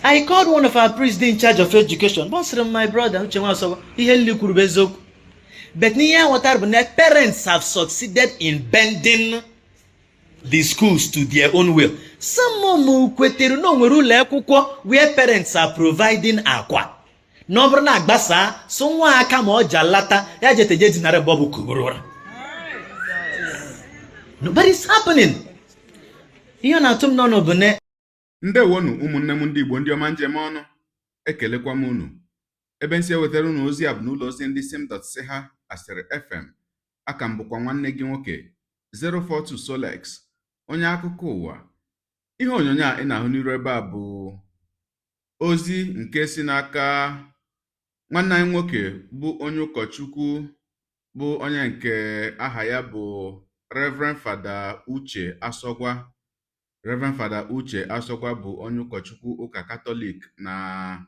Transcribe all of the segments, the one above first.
I called one of our priests in charge of education. My brother, but parents have succeeded in bending the schools to their own will. Some where parents are providing aqua. No, someone come or jalata, but it's happening. Ndewonu ụmụnne m ndị Igbo ndị ọma njem ọnụ, ekelekwa m unu. Ebe nsi ewetara unu ozi a bụ n'ụlọ ozi ndị sim.ha asịrị FM. Aka m bụkwa nwanne gị nwoke 042 Solex, onye akụkọ ụwa. Ihe onyonyo a ị na-ahụ n'iru ebe a bụ ozi nke si n'aka nwanne anyị nwoke bụ onye ụkọchukwu, bụ onye nke aha ya bụ Reverend Fada Uche Asogwa. Reverend Fada Uche Asogwa bụ onye ụkọchukwu ụka Katọlik na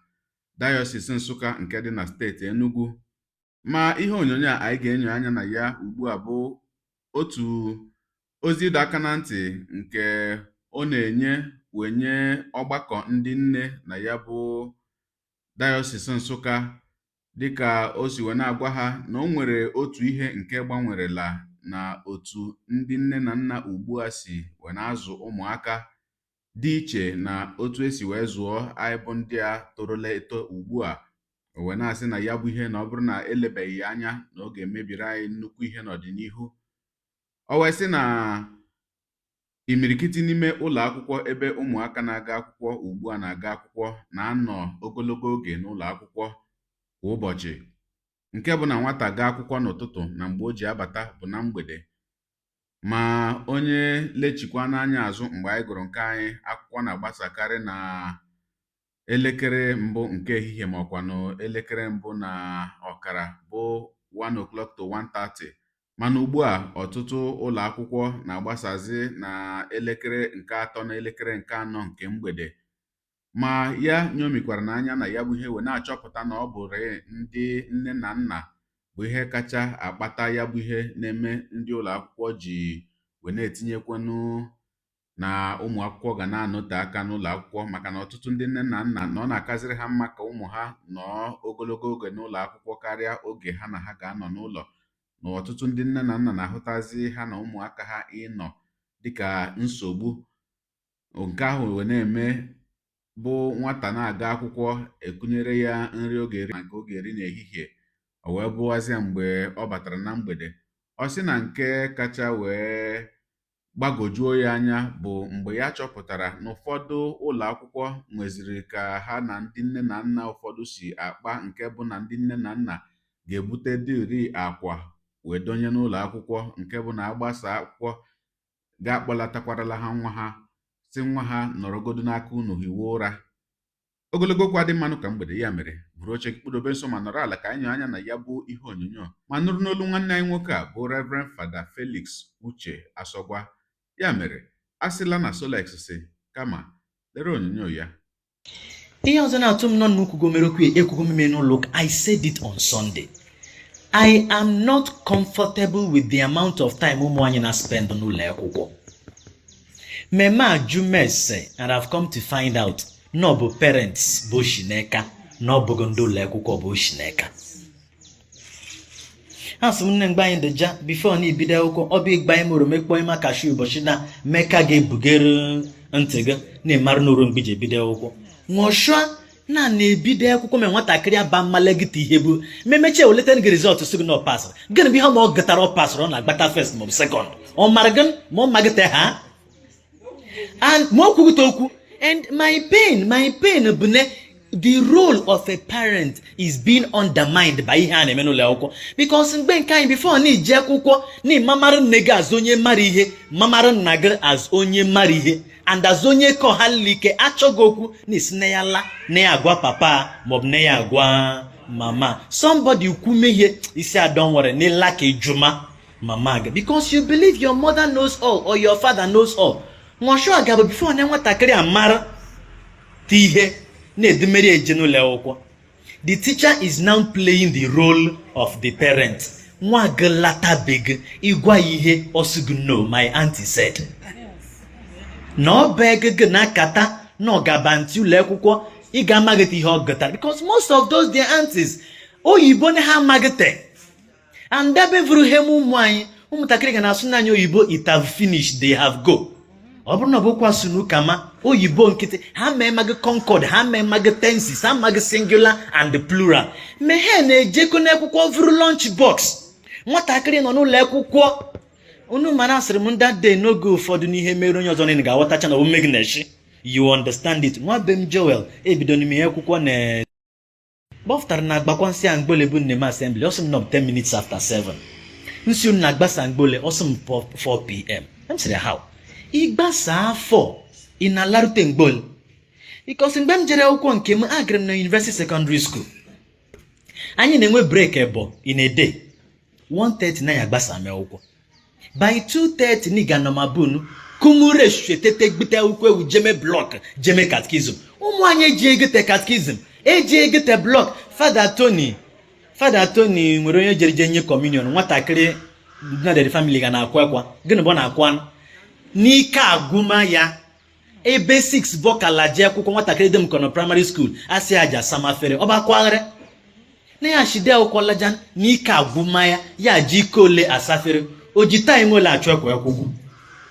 Diocese Nsukka nke dị na steeti Enugu. Ma ihe onyonyo a anyị ga-enyo anya na ya ugbu a bụ otu ozi ịdọ aka na ntị nke ọ na-enye wenye ọgbakọ ndị nne na ya bụ Diocese Nsukka, dịka o si wee na-agwa ha na o nwere otu ihe nke gbanwerela na otu ndị nne na nna ugbu a si wee na-azụ ụmụaka dị iche na otu esi wee zụọ anyị bụ ndị a torola eto ugbu a. Wee na-asị na ya bụ ihe na ọ bụrụ na elebeghị anya na ọ ga-emebiri anyị nnukwu ihe n'ọdịnihu. O wee sị na imirikiti n'ime ụlọ akwụkwọ ebe ụmụaka na-aga akwụkwọ ugbu a na-aga akwụkwọ na-anọ ogologo oge n'ụlọ akwụkwọ kwa ụbọchị, nke bụ na nwata gaa akwụkwọ n'ụtụtụ na mgbe o ji abata bụ na mgbede. Ma onye lechikwa n'anya azụ mgbe anyị gụrụ nke anyị, akwụkwọ na-agbasakarị na elekere mbụ nke ehihie ma ọkwa na elekere mbụ na ọkara bụ 1 o'clock to 1:30. Mana ugbu a ọtụtụ ụlọ akwụkwọ na-agbasazi na elekere nke 3 na elekere nke 4 nke mgbede. Ma ya nyomikwara n'anya na ya bụ ihe wee na-achọpụta na ọ bụrụ ndị nne na nna bụ ihe kacha akpata ya bụ ihe na-eme ndị ụlọ akwụkwọ ji wee na-etinyekwanụ na ụmụ akwụkwọ ga na-anọte aka n'ụlọ akwụkwọ, maka na ọtụtụ ndị nne na nna na ọ na-akaziri ha mma ka ụmụ ha nọọ ogologo oge n'ụlọ akwụkwọ karịa oge ha na ha ga-anọ n'ụlọ. Na ọtụtụ ndị nne na nna na-ahụtazi ha na ụmụaka ha ịnọ dịka nsogbu. Nke ahụ wee na-eme bụ nwata na-aga akwụkwọ ekunyere ya nri oge eri na nke oge eri n'ehihie, o wee bụwazịa mgbe ọ batara na mgbede. Ọ sị na nke kacha wee gbagojuo ya anya bụ mgbe ya chọpụtara na ụfọdụ ụlọ akwụkwọ nweziri ka ha na ndị nne na nna ụfọdụ si akpa, nke bụ na ndị nne na nna ga-ebute dịrị akwa wee donye n'ụlọ akwụkwọ, nke bụ na agbasa akwụkwọ ga-akpọlatakwarala ha nwa ha, si nwa ha nọrọgodo n'aka unu hiwe ụra. Ogologo okwu adị mmanụ ka mgbede, ya mere buru oche gị kpụdobe nso ma nọrọ ala ka anyị nyoo anya na ya bụ ihe onyonyo ma nụrụ n'olu nwanne anyị nwoke a bụ Reverend Fada Felix Uche Asogwa. Ya mere asịla na Solex si kama lere onyonyo ya. I said it on Sunday. I am not comfortable with the amount of time ụmụanyị spend n'ụlọ akwụkwọ. Mema Jumese, and I've come to find out no bụ parents bụ Shineka, no bụ ndị ụlọ akwụkwọ bụ Shineka. Asị m nne mgbe anyị dị ja before na ibido akwụkwọ ọ bụ ịgba ime oroma ekpọ ime kashu ụbọchị na meka ga-ebugere ntị gị na-emarụ n'oro mgbe iji ebido akwụkwọ. Nwọshụa na-ebido akwụkwọ ma nwatakịrị aba mmale gị ta ihe bụ memechi eweleta gị rizọtụ sị gị na ọ pasịrị. Gịnị bụ ihe ma ọ gụtara ọ pasịrị, ọ na-agbata first ma ọ bụ second. Ọ mara gị ma ọ magịte ha. And more okwu, and my pain bụ the role of a parent is being undermined by ihe a na-eme n'ụlọ akwụkwọ. Because mgbe nke anyị before na ije akwụkwọ na mamarụ nne gị azụ onye mara ihe, mamarụ nna gị azụ onye mara ihe, and azụ onye ka ọha like achọghị okwu na isi na ya la na ya agwa papa maọbụ na ya agwa mama. Somebody ukwu mehie isi adọ nwere n'ịla ka ijuma mama gị because you believe your mother knows all or your father knows all. Nwashu agaba before na nwatakịrị amara ihe na-edemeri eje n'ụlọ akwụkwọ. The teacher is now playing the role of the parent. Nwa gị latabeg ịgwa ihe ọsụgụ no, my auntie said. Na ọ beg gị na-akata na ọ gaba ntị ụlọ akwụkwọ ị ga-amaghịte ihe ọ gụtara, because most of those their aunties oyibo na ha amaghịte. And ebe vụrụ ihe ụmụ anyị ụmụntakịrị ga na-asụ n'anya oyibo it have finished, they have go. Ọ bụrụ na ọ bụkwa asụ n'ụka ma oyibo nkịtị ha ma emaghị concord, ha ma emaghị tenses, ha amaghị singular and plural. Ma ha na-ejekọ n'akwụkwọ vụrụ lunch box. Nwatakịrị nọ n'ụlọ akwụkwọ unu mana asịrị m that day n'oge ụfọdụ n'ihe mere onye ọzọ niile ga-aghọtacha na omume gị na-eshi. You understand it. Nwa be m Joel ebido n'ime ihe akwụkwọ na gbọpụtara na agbakwa nsị Angbole bụ nne m assembly ọsọ m nọ 10 minutes after 7. Nsi unu na-agbasa Angbole ọsọ m 4 p.m. M sịrị how ịgbasa afọ ị na-alarute Angbole because mgbe m jere akwụkwọ nke m agara m na University Secondary School. Anyị na-enwe break ebo in a day 1:30 na ya agbasa m akwụkwọ. By 2:30 ni ganomabunu kumure shwetete gbite akwụkwọ ewu jeme block jeme catechism. Ụmụ anyị eji egete catechism eji egete block. Father Tony nwere onye jere nye communion, nwatakịrị na the family ga na-akwa akwa gịnị bụ na-akwa n'ike agụma ya ebe 6 bọkala je akwụkwọ. Nwatakịrị dị m kọ na primary school asị aja samafere ọbakwaghara na ya shide akwụkwọ lajan n'ike agụma ya ji ike ole asafere. Oji time ole achọ ekwe akwụkwọ,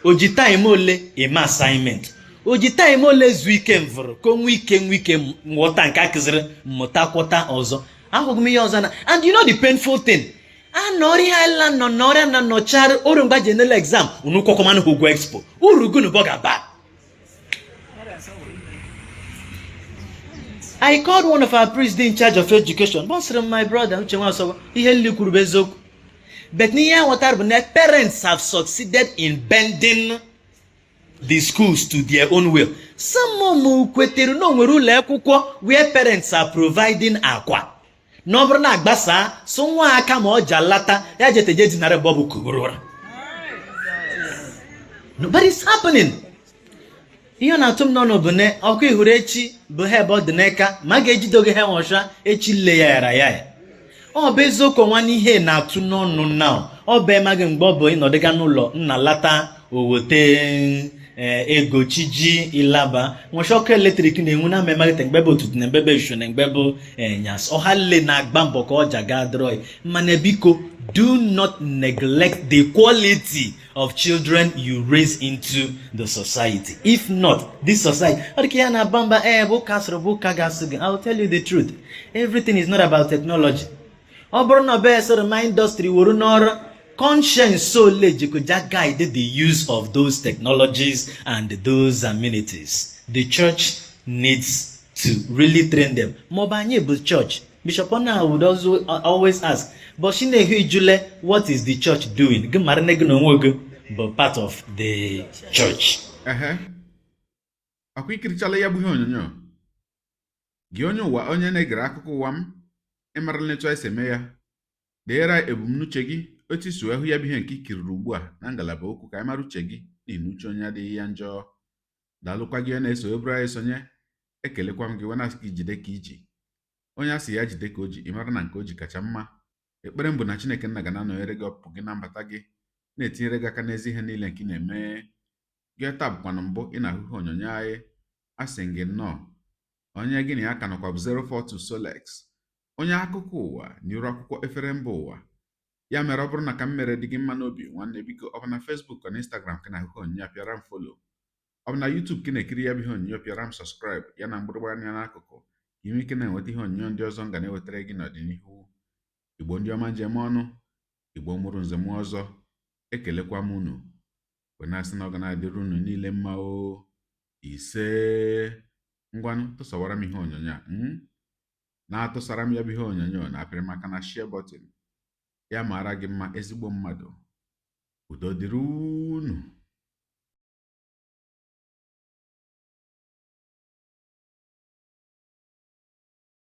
oji time ole eme assignment, oji time ole zu ike mvụrụ ka onwe ike nghọta nke akụziri mmụta kwọta ọzọ. Ahụghị m ihe ọzọ na, and you know the painful thing, anọrị ala nọ n'ọrịa na nọchara oru mgba jenel exam unu kwọkọmanụ ụgwọ expo uru gunu bọgaba. I called one of our priests in charge of education. Bọsịrị m my brother Uche Nwasogo ihe nli kwuru bụ eziokwu. But niya water bụ na parents have succeeded in bending the schools to their own will. Some of kwetere no nwere ụlọ akwụkwọ where parents are providing akwa. Na ọ bụrụ na agbasa so nwa aka ma ọ jalata ya jeteje dinara bobu kuburura. No, but it's happening. Ihe na-atụ m n'ọnụ bụ na ọkụ ihuru echi bụ ha ebe ọ dị n'aka ma ga-ejidoge ha nwọcha echi le ya yara ya. Ọ bụ eziokwu nwanne ihe na-atụ n'ọnụ now. Ọ bụ emaghị mgbe ọ bụ ịnọdịga n'ụlọ nna lata owote ego chiji ilaba nwọcha ọkụ eletrik na-enwu na mmemaghịte mgbe bụ otutu na mgbebe ishu na mgbe bụ nyas ọha le na-agba mbọ ka ọja ga drọị. Mana biko do not neglect the quality of children you raise into the society. If not, this society, I'll tell you the truth. Everything is not about technology. My industry conscience solely could guide the use of those technologies and those amenities. The church needs to really train them. Mobile church. Bishop Ona would also always ask, but what is the church doing? But part of the church. Akwa ikirichala ya bụ ihe onyonyo gị onye ụwa onye na-egere akụkọ ụwa m ịmara nletu esi eme ya deera ebumnuche gị otu isi hụ ya bụ ihe nke ikiriri ugbu a na ngalaba okwu ka ịmara uche gị na inuche onye adịghị ya njọ. Daalụkwa gị na-eso eburu anyị sonye. Ekelekwa m gị wena asị gị jide ka iji onye asị ya jide ka o ji ịmara na nke o ji kacha mma. Ekpere m bụ na Chineke nna ga na-anọnyere gị ọpụpụ gị na mbata gị na-etinyere gị aka n'ezi ihe niile nke ị na-eme. Gị taa bụkwana mbụ ị na-ahụ ihe onyonyo anyị asị gị nnọọ onye gị na ya ka nọkwa bụ 042 Solex onye akụkọ ụwa n'iru akwụkwọ efere mba ụwa. Ya mere ọ bụrụ na ka m mere dị gị mma n'obi nwanne biko ọ bụ na Facebook na Instagram ka na-ahụ onyonyo apịara m follow, ọ bụ na YouTube ka na-ekiri ya bụ ihe onyonyo pịara m subscribe ya na mgbịrịgba anya n'akụkụ inwe ike na-enweta ihe onyonyo ndị ọzọ m ga na-ewetara gị n'ọdịnihu. Igbo ndị ọma njem ọnụ, Igbo mụrụ nze mụọ ọzọ, ekelekwa m unu wenasị na ọ ga na-adịrị unu niile mma o. Ise ngwanụ tụsawara m ihe onyonyo a na-atụsara m ya bụ ihe onyonyo na-apịrị m aka na share button. Ya mara gị mma ezigbo mmadụ. Udo dịrị unu.